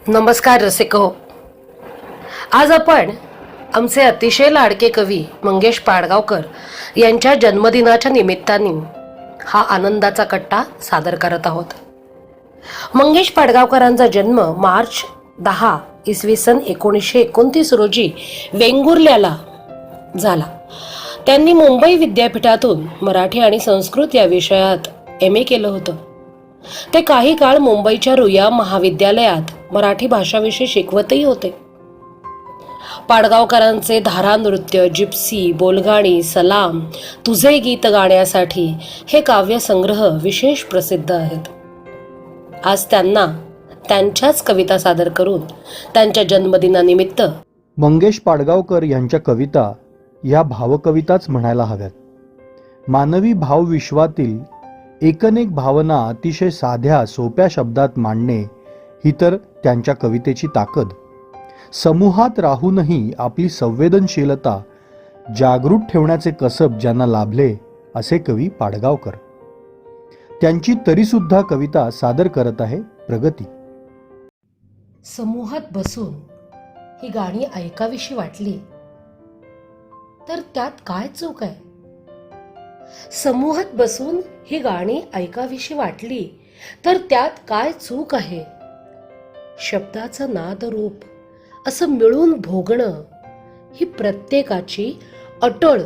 नमस्कार रसिको. आज आपण आमचे अतिशय लाडके कवी मंगेश पाडगावकर यांच्या जन्मदिनाच्या निमित्ताने हा आनंदाचा कट्टा सादर करत आहोत. मंगेश पाडगावकरांचा जन्म मार्च 10 इसवी सन 1929 रोजी वेंगुर्ल्याला झाला. त्यांनी मुंबई विद्यापीठातून मराठी आणि संस्कृत या विषयात MA केलं होतं. ते काही काळ मुंबईच्या रुईया महाविद्यालयात मराठी भाषा विषय शिकवतही होते. पाडगावकरांचे धारा नृत्य, जिप्सी, बोलगाणी, सलाम, तुझे गीत गाण्यासाठी हे काव्यसंग्रह विशेष प्रसिद्ध आहेत. आज त्यांना त्यांच्याच कविता सादर करून त्यांच्या जन्मदिनानिमित्त मंगेश पाडगावकर यांच्या कविता या भावकविताच म्हणायला हव्यात. मानवी भावविश्वातील एकनेक भावना अतिशय साध्या सोप्या शब्दात मांडणे ही तर त्यांच्या कवितेची ताकद. समूहात राहूनही आपली संवेदनशीलता जागृत ठेवण्याचे कसब ज्यांना लाभले असे कवी पाडगावकर. त्यांची तरीसुद्धा कविता सादर करत आहे प्रगती. समूहात बसून ही गाणी ऐकावीशी वाटली तर त्यात काय चूक आहे. समूहात बसून ही गाणी ऐकावीशी वाटली तर त्यात काय चूक आहे. शब्दाचं नादरूप असं मिळून भोगणं ही प्रत्येकाची अटळ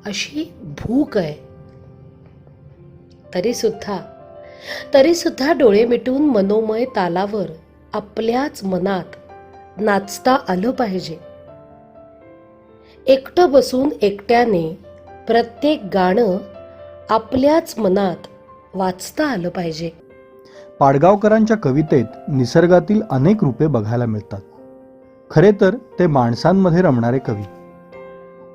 अशी भूक आहे. तरीसुद्धा डोळे मिटून मनोमय तालावर आपल्याच मनात नाचता आलं पाहिजे. एकटं बसून एकट्याने प्रत्येक गाणं आपल्याच मनात वाचता आलं पाहिजे. पाडगावकरांच्या कवितेत निसर्गातील अनेक रूपे बघायला मिळतात. खरे तर ते माणसांमध्ये रमणारे कवी.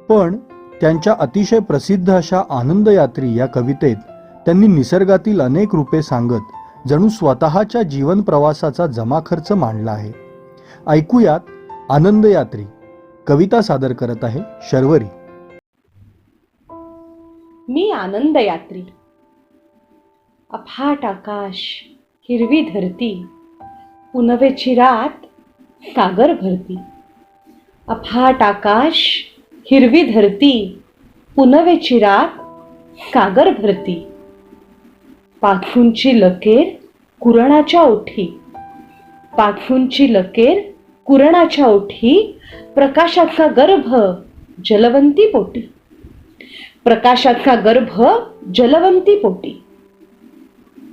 पण त्यांच्या अतिशय प्रसिद्ध अशा आनंदयात्री या कवितेत त्यांनी निसर्गातील अनेक रूपे सांगत जणू स्वतःच्या जीवन प्रवासाचा जमाखर्च मांडला आहे. ऐकूयात आनंदयात्री. कविता सादर करत आहे शर्वरी. मी आनंदयात्री. अफाट आकाश, हिरवी धरती, पुनवेची रात, सागर भरती. अफाट आकाश, हिरवी धरती, पुनवेची रात, सागर भरती. पाखरूंची लकेर कुरणाच्या ओठी, पाखरूंची लकेर कुरणाच्या ओठी, प्रकाशाचा गर्भ जलवंती पोटी, प्रकाशाचा गर्भ जलवंती पोटी.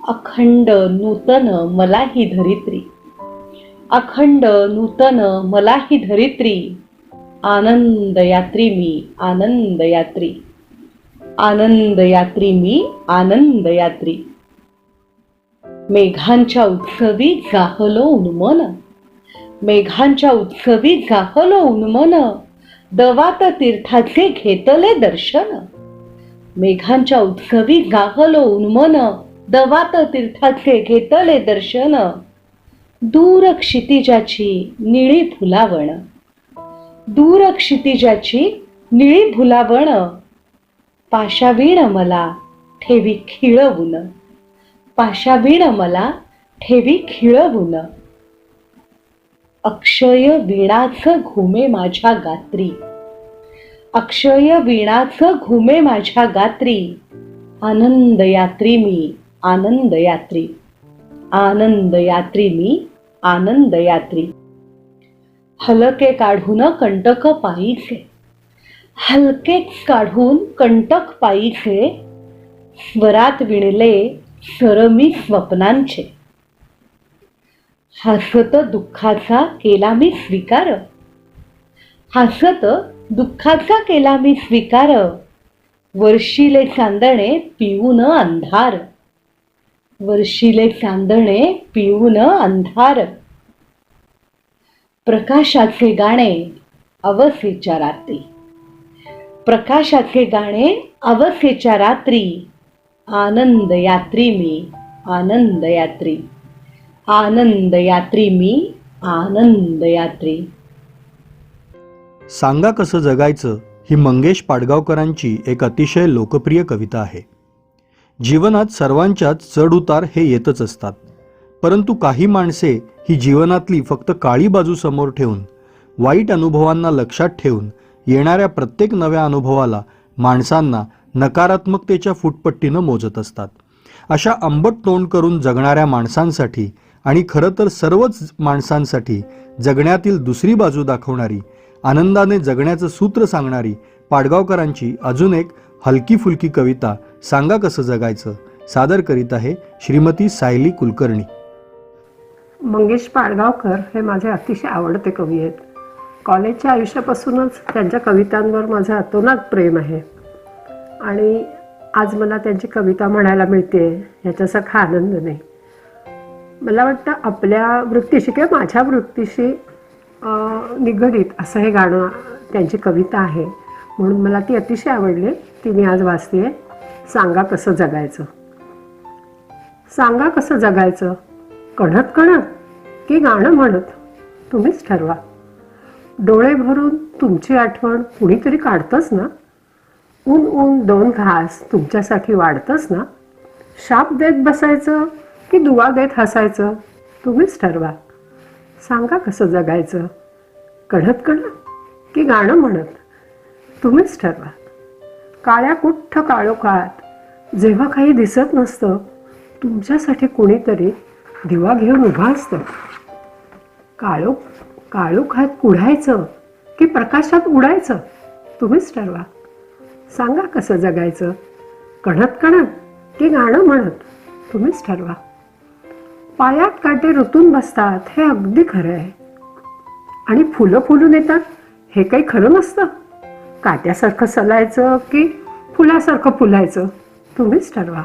अखंड नूतन मला ही धरित्री, अखंड नूतन मला ही धरित्री. आनंदयात्री मी आनंदयात्री, आनंदयात्री मी आनंदयात्री. मेघांच्या उत्सवी गाहलो उन्मन, मेघांच्या उत्सवी गाहलो उन्मन, दवात तीर्थाचे घेतले दर्शन. मेघांच्या उत्सवी गाहलो उन्मन, दवात तीर्थाचे घेतले दर्शन. दूर क्षितिजाची निळी फुलावण, दूर क्षितिजाची निळी फुलावण. पाशावीण मला ठेवी खिळवून, पाशावीण मला ठेवी खिळवून. अक्षय वीणाच घुमे माझ्या गात्री, अक्षय वीणाच घुमे माझ्या गात्री. आनंदयात्री मी आनंदयात्री, आनंदयात्री मी आनंदयात्री. हलके काढून कंटक पायीचे, हलके काढून कंटक पायीचे. स्वरात विणले सरमी स्वप्नांचे. हसत दुःखाचा केला मी स्वीकार, हसत दुःखाचा केला मी स्वीकार. वर्षिले चांदणे पिऊन अंधार, वर्षिले चांदणे पिऊन अंधार. प्रकाशाचे गाणे अवसेच्या रात्री, प्रकाशाचे गाणे अवसेच्या रात्री. आनंदयात्री मी आनंदयात्री, आनंदयात्री मी आनंदयात्री. सांगा कसं जगायचं ही मंगेश पाडगावकरांची एक अतिशय लोकप्रिय कविता आहे. जीवनात सर्वांच्याच चढ उतार हे येतच असतात. परंतु काही माणसे ही जीवनातली फक्त काळी बाजू समोर ठेवून, वाईट अनुभवांना लक्षात ठेवून येणाऱ्या प्रत्येक नव्या अनुभवाला माणसांना नकारात्मकतेच्या फुटपट्टीनं मोजत असतात. अशा आंबट तोंड करून जगणाऱ्या माणसांसाठी आणि खरं तर सर्वच माणसांसाठी जगण्यातील दुसरी बाजू दाखवणारी, आनंदाने जगण्याचं सूत्र सांगणारी पाडगावकरांची अजून एक हलकी फुलकी कविता सांगा कसं जगायचं सादर करीत आहे श्रीमती सायली कुलकर्णी. मंगेश पाडगावकर हे माझे अतिशय आवडते कवी आहेत. कॉलेजच्या आयुष्यापासूनच त्यांच्या कवितांवर माझं अतोनात प्रेम आहे आणि आज मला त्यांची कविता म्हणायला मिळते याच्यासारखा आनंद नाही. मला वाटतं आपल्या वृत्तीशी किंवा माझ्या वृत्तीशी निगडीत असं हे गाणं त्यांची कविता आहे, म्हणून मला ती अतिशय आवडली. ती मी आज वाचते. सांगा कसं जगायचं. सांगा कसं जगायचं, कणत कणत की गाणं म्हणत, तुम्हीच ठरवा. डोळे भरून तुमची आठवण कुणीतरी काढतंच ना. ऊन ऊन दोन घास तुमच्यासाठी वाढतंच ना. शाप देत बसायचं की दुवा देत हसायचं, तुम्हीच ठरवा. सांगा कसं जगायचं, कणत कणत की गाणं म्हणत, तुम्हीच ठरवा. काळ्या कुठ्ठ काळोखात जेव्हा काही दिसत नसतं, तुमच्यासाठी कुणीतरी दिवा घेऊन उभा असतं. काळोखात कुढायचं की प्रकाशात उडायचं, तुम्हीच ठरवा. सांगा कसं जगायचं, कणत कणत की गाणं म्हणत, तुम्हीच ठरवा. पायात काटे रुतून बसतात हे अगदी खरं आहे, आणि फुलं फुलून येतात हे काही खरं नसतं. काट्यासारखं सलायचं की फुलासारखं फुलायचं, तुम्हीच ठरवा.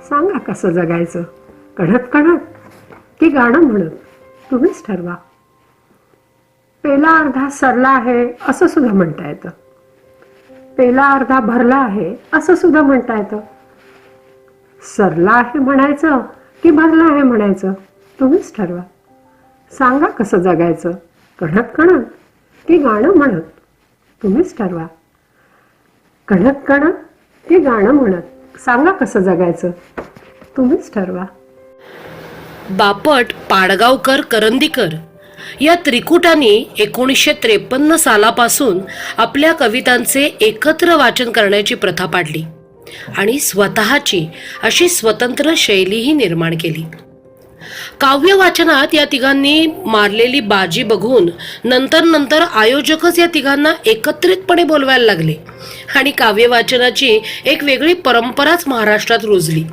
सांगा कसं जगायचं, कणत कणत की गाणं म्हणत, तुम्हीच ठरवा. पेला अर्धा सरला आहे असं सुद्धा म्हणता येतं. पेला अर्धा भरला आहे असं सुद्धा म्हणता येतं. सरला आहे म्हणायचं की भरला आहे म्हणायचं, तुम्हीच ठरवा. सांगा कसं जगायचं, कणत कणत की गाणं म्हणत, तुम्हीच ठरवा. कणत कणत की गाणं म्हणत, सांगा कसं जगायचं, तुम्हीच ठरवा. बापट, पाडगावकर, करंदीकर या त्रिकुटांनी 1953 सालापासून आपल्या कवितांचे एकत्र वाचन करण्याची प्रथा पाडली आणि स्वतःची अशी स्वतंत्र शैलीही निर्माण केली. काव्य वाचनात या तिघांनी मारलेली बाजी बघून नंतर आयोजकच या तिघांना एकत्रितपणे बोलवायला लागले आणि काव्य वाचनाची एक वेगळी परंपराच महाराष्ट्रात रुजली.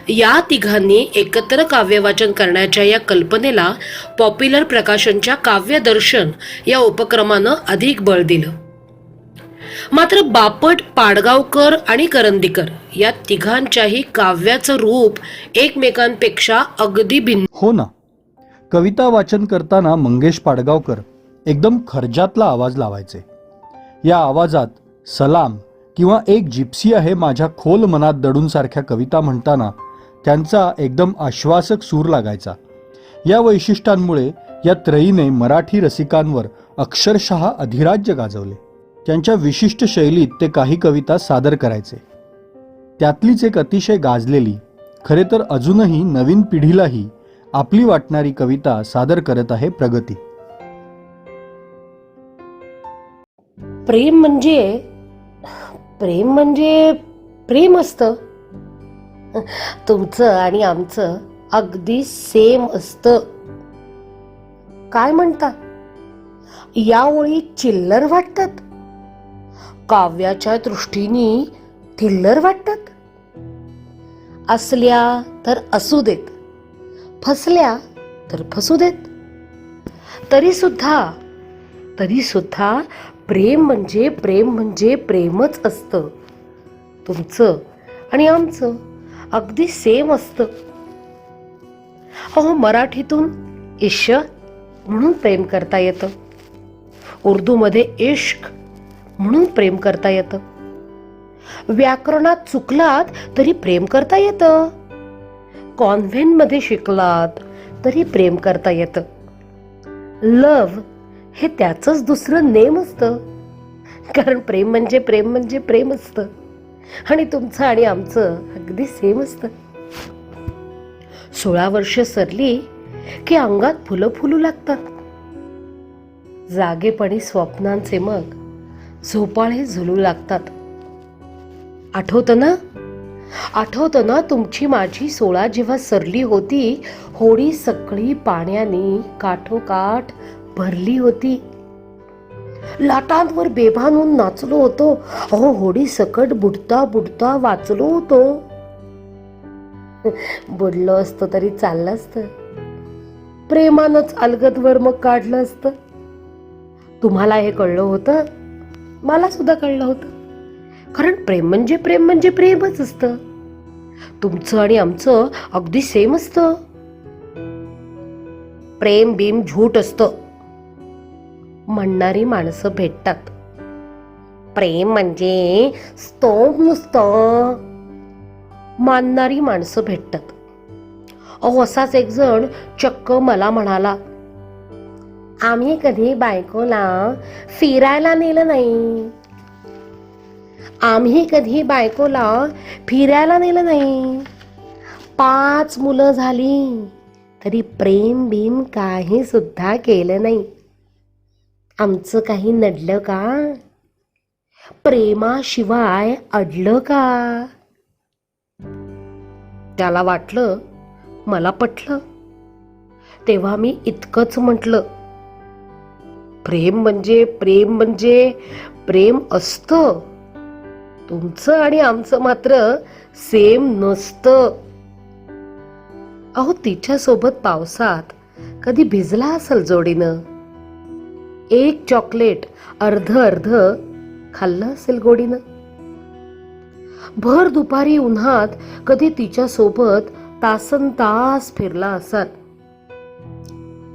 या तिघांनी एकत्र काव्यवाचन करण्याच्या या कल्पनेला पॉप्युलर प्रकाशनच्या काव्यदर्शन या उपक्रमानं अधिक बळ दिलं. मात्र बापट, पाडगावकर आणि करंदीकर या तिघांच्याही काव्याचं रूप एकमेकांपेक्षा अगदी भिन्न. हो ना, कविता वाचन करताना मंगेश पाडगावकर एकदम खर्जातला आवाज लावायचे. या आवाजात सलाम किंवा एक जिप्सी आहे माझ्या खोल मनात दडून सारख्या कविता म्हणताना त्यांचा एकदम आश्वासक सूर लागायचा. या वैशिष्ट्यांमुळे या त्रयीने मराठी रसिकांवर अक्षरशः अधिराज्य गाजवले. त्यांच्या विशिष्ट शैलीत ते काही कविता सादर करायचे. त्यातलीच एक अतिशय गाजलेली, खरे तर अजूनही नवीन पिढीलाही आपली वाटणारी कविता सादर करत आहे प्रगती. प्रेम म्हणजे प्रेम असतं. तुमचं आणि आमचं अगदी सेम असतं. काय म्हणता, या ओळी चिल्लर वाटतात, काव्याच्या दृष्टीने थिल्लर वाटतात. असल्या तर असू देत, फसल्या तर फसू देत. तरी सुद्धा प्रेम म्हणजे प्रेमच असतं. तुमचं आणि आमचं अगदी सेम असतं. अहो, मराठीतून इश्क म्हणून प्रेम करता येतं, उर्दूमध्ये इश्क म्हणून प्रेम करता येतं, व्याकरणात चुकलात तरी प्रेम करता येतं, कॉन्व्हेंटमध्ये शिकलात तरी प्रेम करता येतं. लव्ह हे त्याचंच दुसरं नेम असतं, कारण प्रेम म्हणजे प्रेम असतं आणि तुमचं आणि आमचं अगदी सेम असतं. 16 वर्ष सरली की अंगात फुलं फुलू लागतात. जागेपणी स्वप्नांचे मग झोपाळे झुलू लागतात. आठवतं ना तुमची माझी 16 जेव्हा सरली होती, होडी सगळी पाण्याने काठोकाठ भरली होती. लाटांवर बेभान होऊन नाचलो होतो. अहो, होडी सकट बुडता बुडता वाचलो होतो. बुडलो असतो तरी चाललं असतं. प्रेमानंच अलगदवर मग काढलं असतं. तुम्हाला हे कळलं होतं, मला सुद्धा कळलं होतं. कारण प्रेम म्हणजे प्रेमच असतं. तुमचं आणि आमचं अगदी सेम असतं. प्रेम बीम झूट असतं म्हणणारी माणसं भेटतात. प्रेम म्हणजे स्तोम नुसतं मानणारी माणसं भेटतात. अहो, असाच एक जण चक्क मला म्हणाला, आम्ही कधी बायकोला फिरायला नेलं नाही. 5 मुलं झाली तरी प्रेम बीम काही सुद्धा केलं नाही. आमचं काही नडलं का? प्रेमाशिवाय अडलं का? त्याला वाटलं मला पटलं. तेव्हा मी इतकंच म्हटलं, प्रेम म्हणजे प्रेम असतं. तुमचं आणि आमचं मात्र सेम नसतं. अहो, तिच्यासोबत पावसात कधी भिजला असेल जोडीनं. एक चॉकलेट अर्ध खाल्लं असेल गोडीनं. भर दुपारी उन्हात कधी तिच्यासोबत तासनतास फिरला असाल.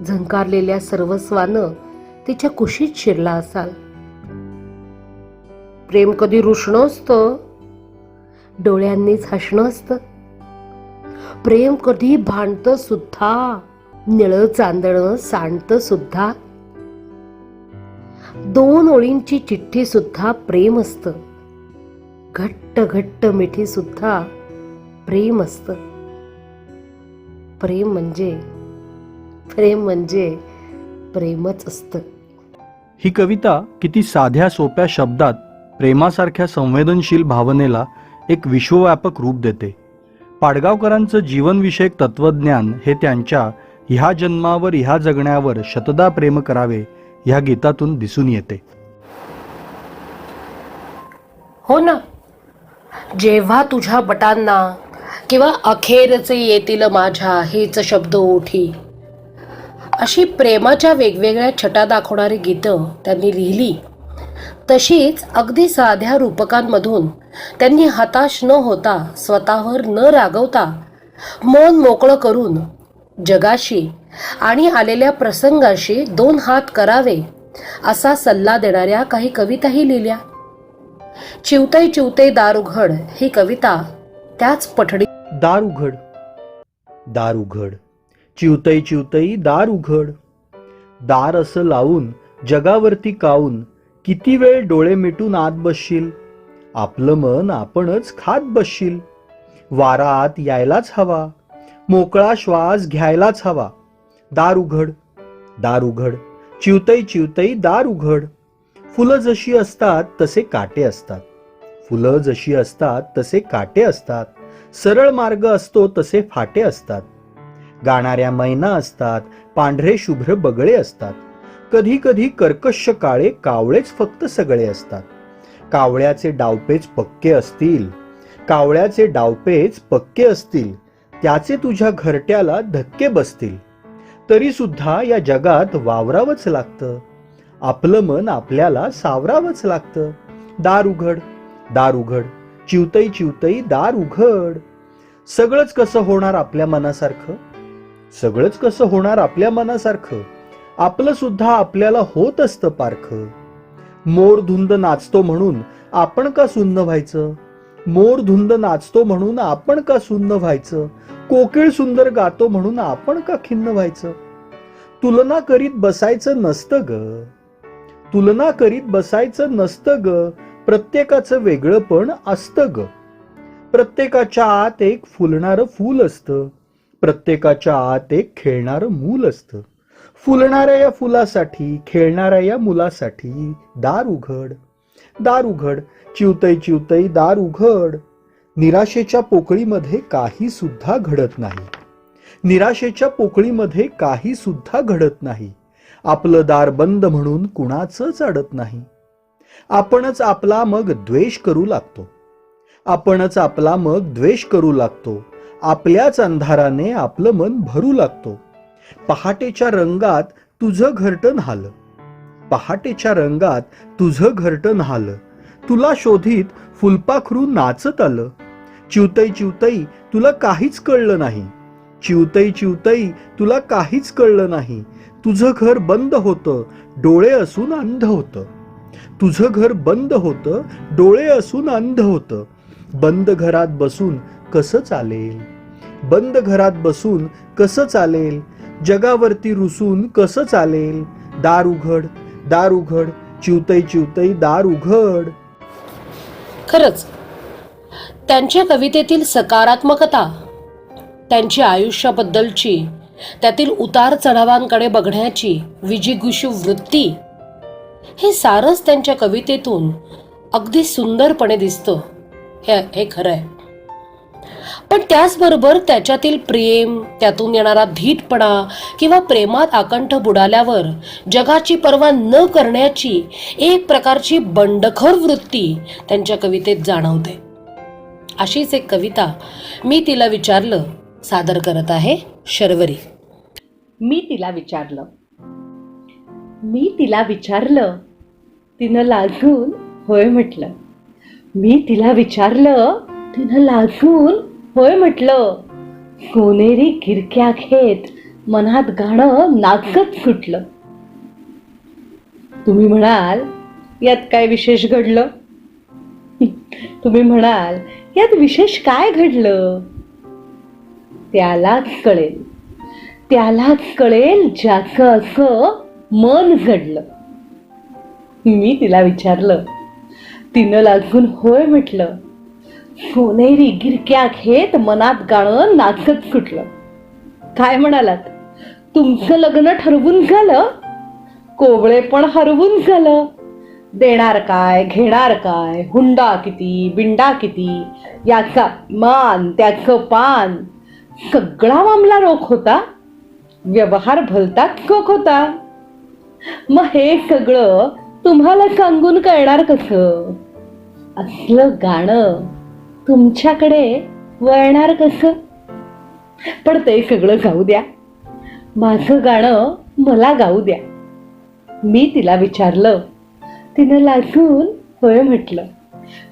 झंकारलेल्या सर्वस्वानं तिच्या कुशीत शिरला असाल. प्रेम कधी रुसणं असतं, डोळ्यांनीच हसणं असतं. प्रेम कधी भांडतं सुद्धा, निळं चांदणं सांडतं सुद्धा. 2 ओळींची चिठ्ठी सुद्धा प्रेम असतं. घट्ट घट्ट मिठी सुद्धा प्रेम असतं. प्रेम म्हणजे प्रेमच असतं. ही कविता किती साध्या सोप्या शब्दात प्रेमासारख्या संवेदनशील भावनेला एक विश्वव्यापक रूप देते. पाडगावकरांचं जीवनविषयक तत्वज्ञान हे त्यांच्या ह्या जन्मावर ह्या जगण्यावर शतदा प्रेम करावे ह्या गीतातून दिसून येते. हो ना, जेव्हा तुझ्या बटांना किंवा अखेरचे येतील माझ्या हेच शब्द ओठी, अशी प्रेमाच्या वेगवेगळ्या छटा दाखवणारी गीतं त्यांनी लिहिली. तशीच अगदी साध्या रूपकांमधून त्यांनी हताश न होता, स्वतःवर न रागवता, मन मोकळं करून जगाशी आणि आलेल्या प्रसंगाशी 2 हात करावे असा सल्ला देणाऱ्या काही कविताही लिहिल्या. चिवतई चिवतई दार उघड ही कविता त्याच पठडी. दार उघड, दार उघड, चिवतई चिवतई दार उघड. दार असं लावून जगावरती काऊन किती वेळ डोळे मिटून आत बसशील. आपलं मन आपणच खात बसशील. वारा आत यायलाच हवा, मोकळा श्वास घ्यायलाच हवा. दार उघड, दार उघड, चिवतई चिवतई दार उघड. फुलं जशी असतात तसे काटे असतात. फुलं जशी असतात तसे काटे असतात. सरळ मार्ग असतो तसे फाटे असतात. गाणाऱ्या मैना असतात, पांढरे शुभ्र बगळे असतात. कधी कधी कर्कश काळे कावळेच फक्त सगळे असतात. कावळ्याचे डावपेच पक्के असतील, कावळ्याचे डावपेच पक्के असतील, त्याचे तुझ्या घरट्याला धक्के बसतील. तरी सुद्धा या जगात वावरावंच लागतं. आपलं मन आपल्याला सावरावंच लागतं. दार उघड, दार उघड, चिवतई चिवतई दार उघड. सगळंच कसं होणार आपल्या मनासारखं, सगळंच कसं होणार आपल्या मनासारखं. आपलं सुद्धा आपल्याला होत असतं पारखं. मोर धुंद नाचतो म्हणून आपण का सुन्न व्हायचं. मोर धुंद नाचतो म्हणून आपण का सुन्न व्हायचं. कोकिळ सुंदर गातो म्हणून आपण का खिन्न व्हायचं. तुलना करीत बसायचं नसतं ग, तुलना करीत बसायचं नसतं ग. प्रत्येकाचं वेगळं पण असतं ग. प्रत्येकाच्या आत एक फुलणारं फूल असतं. प्रत्येकाच्या आत एक खेळणारं मूल असतं. फुलणाऱ्या या फुलासाठी, खेळणाऱ्या या मुलासाठी दार उघड, दार उघड, चिवतई चिवतई दार उघड. निराशेच्या पोकळीमध्ये काही सुद्धा घडत नाही. निराशेच्या पोकळीमध्ये काही सुद्धा घडत नाही. आपलं दार बंद म्हणून कुणाचंच अडत नाही. आपणच आपला मग द्वेष करू लागतो. आपणच आपला मग द्वेष करू लागतो. आपल्याच अंधाराने आपलं मन भरू लागतो. पहाटेच्या रंगात तुझं घरटं न्हालं. पहाटेच्या रंगात तुझं घरटं न्हालं. तुला शोधित फुलपाखरू नाचत आलं. चिवतई चिवतई तुला काहीच कळलं नाही. चिवतई चिवतई तुला काहीच कळलं नाही. तुझं घर बंद होतं, डोळे असून अंध होतं. तुझं घर बंद होतं, डोळे असून अंध होतं. बंद घरात बसून कसं चालेल? बंद घरात बसून कसं चालेल? जगावरती रुसून कसं चालेल? दार उघड, दार उघड, चिवतई चिवतई दार उघड. खरंच त्यांच्या कवितेतील सकारात्मकता, त्यांची आयुष्याबद्दलची, त्यातील उतार चढावांकडे बघण्याची विजिगुषू वृत्ती, हे सारंच त्यांच्या कवितेतून अगदी सुंदरपणे दिसतं. हे खरं आहे. पण त्याचबरोबर त्याच्यातील प्रेम, त्यातून येणारा धीटपणा किंवा प्रेमात आकंठ बुडाल्यावर जगाची पर्वा न करण्याची एक प्रकारची बंडखोर वृत्ती त्यांच्या कवितेत जाणवते. अशीच एक कविता मी तिला विचारलं सादर करत आहे शर्वरी. मी तिला विचारलं. मी तिला विचारलं, तिनं लागून होय म्हटलं. मी तिला विचारलं, तिनं लागून होय म्हटलं. सोनेरी गिरक्या घेत मनात गाणं नाचत फुटलं. तुम्ही म्हणाल यात काय विशेष घडलं? तुम्ही म्हणाल यात विशेष काय घडलं? त्यालाच कळेल, त्यालाच कळेल ज्याचं असं मन घडलं. मी तिला विचारलं, तिनं लागून होय म्हटलं. सोनेरी गिरक्या घेत मनात गाणं नाचत फुटलं. काय म्हणालात? तुमचं लग्न ठरवून झालं, कोवळे पण हरवून झालं. देणार काय, घेणार काय, हुंडा किती, बिंडा किती, याचा मान त्याचं पान, सगळा मामला रोख होता. व्यवहार भलताच कोक होता. मग हे सगळं तुम्हाला सांगून कळणार कसं? असलं गाणं तुमच्याकडे वळणार कसं? पण ते सगळं गाऊ द्या, माझं गाणं मला गाऊ द्या. मी तिला विचारलं, तिनं लाजून होय म्हटलं.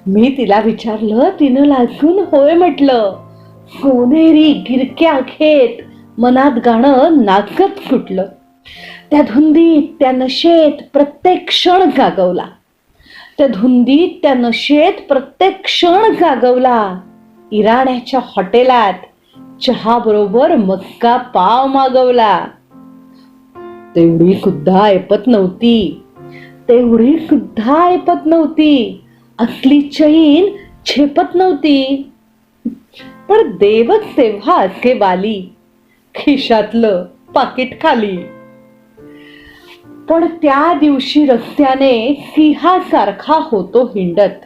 मी तिला विचारलं, तिनं लाजून होय म्हटलं. सोनेरी गिरक्या घेत मनात गाणं नाचत फुटलं. त्या धुंदीत, त्या नशेत प्रत्येक क्षण जागवला. त्या धुंदीत, त्या नशेत प्रत्येक क्षण जागवला. इराण्याच्या हॉटेलात चहा बरोबर मस्का पाव मागवला. तेवढी सुद्धा ऐपत नव्हती, तेवढी सुद्धा ऐपत नव्हती. असली चैन झेपत नव्हती. पण देवच तेव्हा असे बाली, खिशातलं पाकिट खाली. पण त्या दिवशी रस्त्याने सिंहासारखा होतो हिंडत.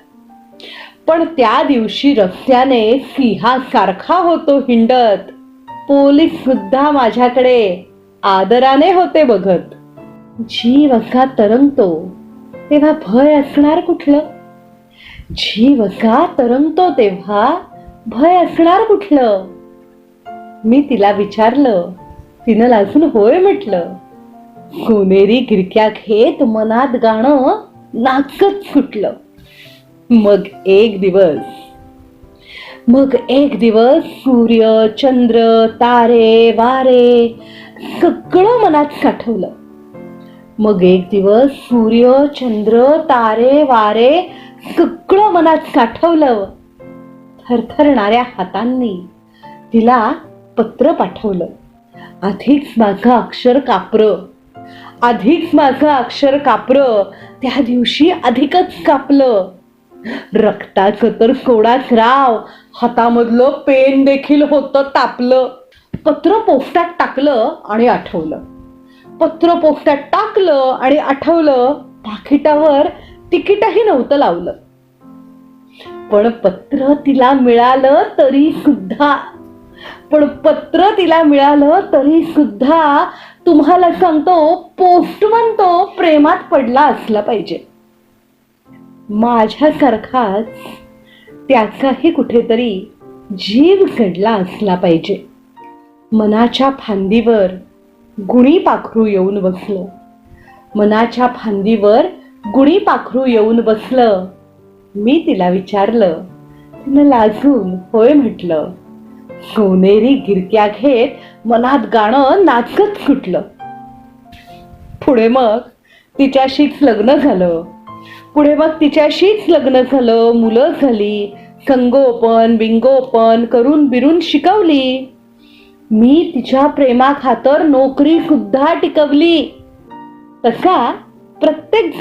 पण त्या दिवशी रस्त्याने सिंहासारखा होतो हिंडत. पोलीस सुद्धा माझ्याकडे आदराने होते बघत. जीव असा तरंगतो तेव्हा भय असणार कुठलं? जीव असा तरंगतो तेव्हा भय असणार कुठलं? मी तिला विचारलं, तिनं लाजून होय म्हटलं. सोनेरी गिरक्या घेत मनात गाणं नाचत फुटलं. मग एक दिवस सूर्य, चंद्र, तारे, वारे सगळं मनात साठवलं. मग एक दिवस सूर्य, चंद्र, तारे, वारे सगळं मनात साठवलं. थरथरणाऱ्या हातांनी तिला पत्र पाठवलं. अधिक माझं अक्षर कापरं, अधिक माझं अक्षर कापरं, त्या दिवशी अधिकच कापलं. रक्ताचं तर सोडाच राव, हातामधलं पेन देखील होतं तापलं. पत्र पोस्टात टाकलं आणि आठवलं. पत्र पोस्टात टाकलं आणि आठवलं, पाकिटावर तिकीटही नव्हतं लावलं. पण पत्र तिला मिळालं तरी सुद्धा तुम्हाला सांगतो, पोस्टमन तो प्रेमात पडला असला पाहिजे. माझ्यासारखाच त्याचाही कुठेतरी जीव घडला असला पाहिजे. मनाच्या फांदीवर गुणी पाखरू येऊन बसलं. मी तिला विचारलं. तिनं लाजून होय म्हटलं. सोनेरी गिरक्या घेत मनात गाणं नाचत सुटलं. पुढे मग तिच्याशीच लग्न झालं. मुलं झाली. संगोपन बिंगोपन करून बिरून शिकवली. मी तिच्या प्रेमाखातर नोकरी सुद्धा टिकवली. तसा प्रत्येक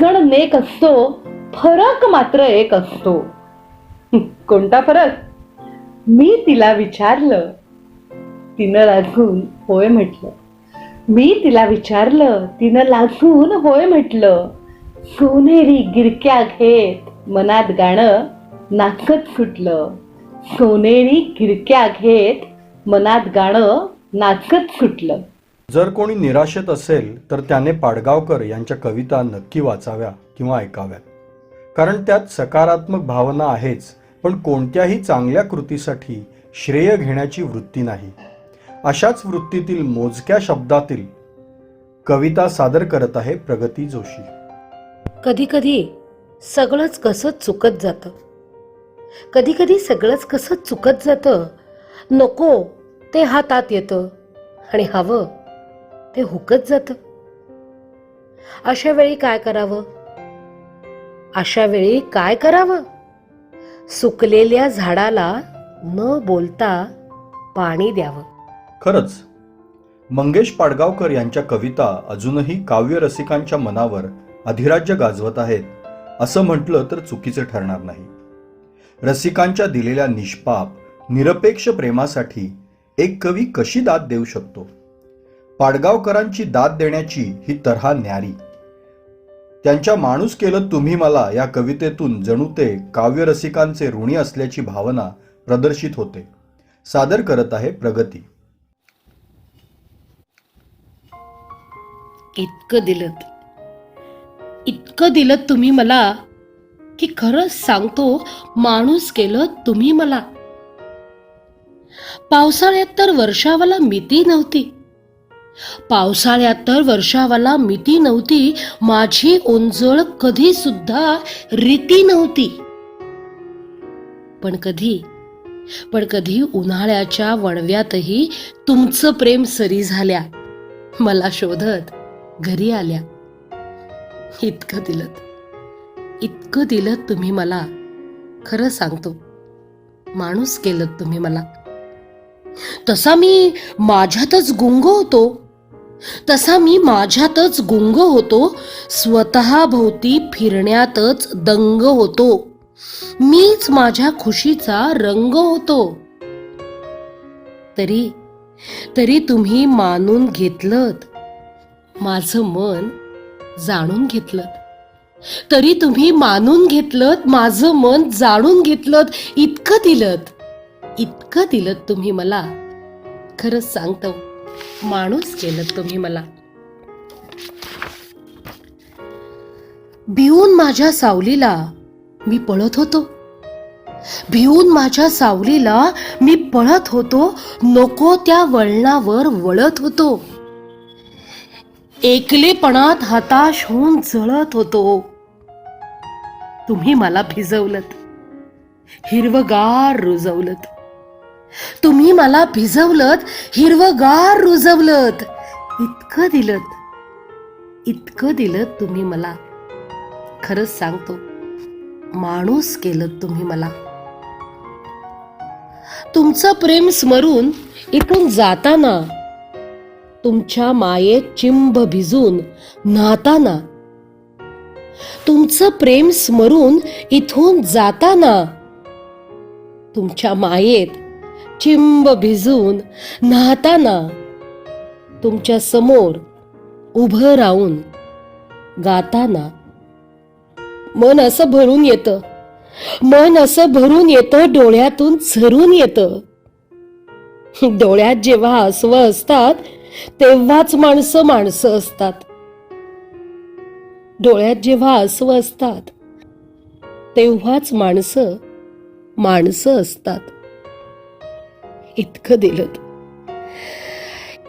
जण नेक असतो. फरक मात्र एक असतो. कोणता फरक? मी तिला विचारलं. तिनं लाजून होय म्हटलं. सोनेरी गिरक्या घेत मनात गाणं नाचत सुटलं. जर कोणी निराशेत असेल तर त्याने पाडगावकर यांच्या कविता नक्की वाचाव्या किंवा ऐकाव्यात. कारण त्यात सकारात्मक भावना आहेच, पण कोणत्याही चांगल्या कृतीसाठी श्रेय घेण्याची वृत्ती नाही. अशाच वृत्तीतील मोजक्या शब्दातील कविता सादर करत आहे प्रगती जोशी. कधी कधी सगळंच कसं चुकत जातं. नको ते हातात येतं आणि हवं ते हुकत जातं. अशा वेळी काय करावं? सुकलेल्या झाडाला न बोलता पाणी द्यावं. खरंच मंगेश पाडगावकर यांच्या कविता अजूनही काव्य रसिकांच्या मनावर अधिराज्य गाजवत आहेत असं म्हटलं तर चुकीचं ठरणार नाही. रसिकांच्या दिलेल्या निष्पाप निरपेक्ष प्रेमासाठी एक कवी कशी दाद देऊ शकतो? पाडगावकरांची दाद देण्याची ही तऱ्हा न्यारी. त्यांच्या माणूस केलं तुम्ही मला या कवितेतून जणू ते काव्य रसिकांचे ऋणी असल्याची भावना प्रदर्शित होते. सादर करत आहे प्रगती. इतकं दिलं तुम्ही मला की खरंच सांगतो, माणूस केलं तुम्ही मला. पावसाळ्यात तर वर्षावाला मिती नव्हती. माझी ओंजळ कधी सुद्धा रीती नव्हती. पण कधी उन्हाळ्याच्या वणव्यातही तुमचं प्रेम सरी झाल्या. मला शोधत घरी आल्या. इतकं दिलं तुम्ही मला. खरं सांगतो, माणूस केलं तुम्ही मला. तसा मी माझ्यातच गुंग होतो. स्वतः भोवती फिरण्यातच दंग होतो. मीच माझ्या खुशीचा रंग होतो. तरी तुम्ही मानून घेतलत. माझं मन जाणून घेतलत. इतकं दिलत तुम्ही मला. खरंच सांगतो, माणूस केलं तुम्ही मला. भिवून माझ्या सावलीला मी पळत होतो. नको त्या वळणावर वळत होतो. एकलेपणात हताश होऊन जळत होतो. तुम्ही मला भिजवलत, हिरवगार रुजवलत. इतकं दिलत तुम्ही मला. खरंच सांगतो, माणूस केलं तुम्ही मला. तुमचं प्रेम स्मरून इथून जाताना, तुमच्या मायेत चिंब भिजून न्हाताना, तुमचं प्रेम स्मरून इथून जाताना तुमच्या मायेत चिंब भिजून न्हाताना तुमच्या समोर उभं राहून गाताना मन असं भरून येतं, मन असं भरून येतं, डोळ्यातून झरून येतं. डोळ्यात जेव्हा आसवं असतात तेव्हाच माणसं माणसं असतात. डोळ्यात जेव्हा आसवं असतात तेव्हाच माणसं माणसं असतात.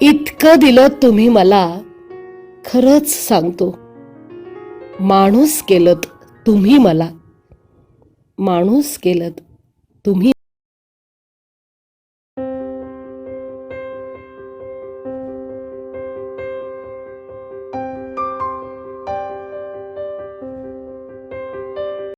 इतकं दिलं तुम्ही मला, खरंच सांगतो. माणूस केलत तुम्ही मला, माणूस केलत तुम्ही.